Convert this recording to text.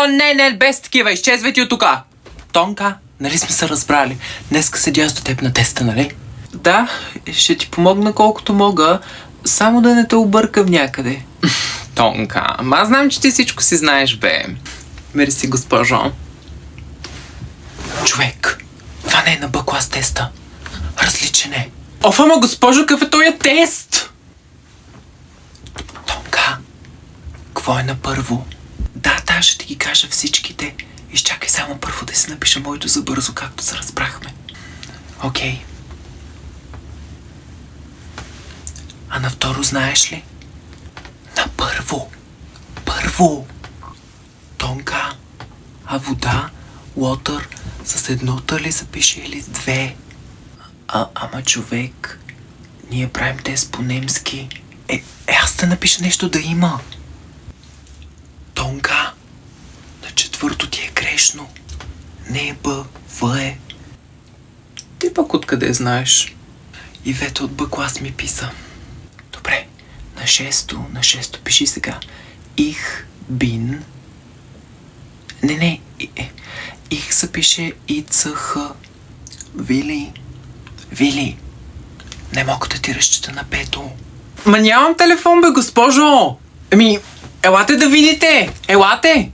Не, без такива, изчезвайте от тука. Тонка, нали сме се разбрали? Днеска седя с теб на теста, нали? Да, ще ти помогна колкото мога, само да не те объркам някъде. Тонка, аз знам, че ти всичко си знаеш, бе. Мерси, госпожо. Човек, това не е на Б-клас теста. Различен е. Ама госпожо, какъв е този тест? Тонка, какво е на първо? Да, ще ти ги кажа всичките. Изчакай само първо да си напиша моето забързо, както се разбрахме. Окей. А на второ знаеш ли? На първо. Тонка. А вода, water, с едното ли запише или с две? Ама човек, ние правим тест по-немски. Аз да напиша нещо да има. Тонка, на четвърто ти е грешно. Не е Б, В е. Ти пък откъде знаеш? Ивета от Б-клас ми писа. Добре, на шесто пиши сега. Ich bin... Не, ich се пише ИЦХ. Вили, не мога да ти разчита на пето. Ма нямам телефон, бе, госпожо! Елате да видите! Елате!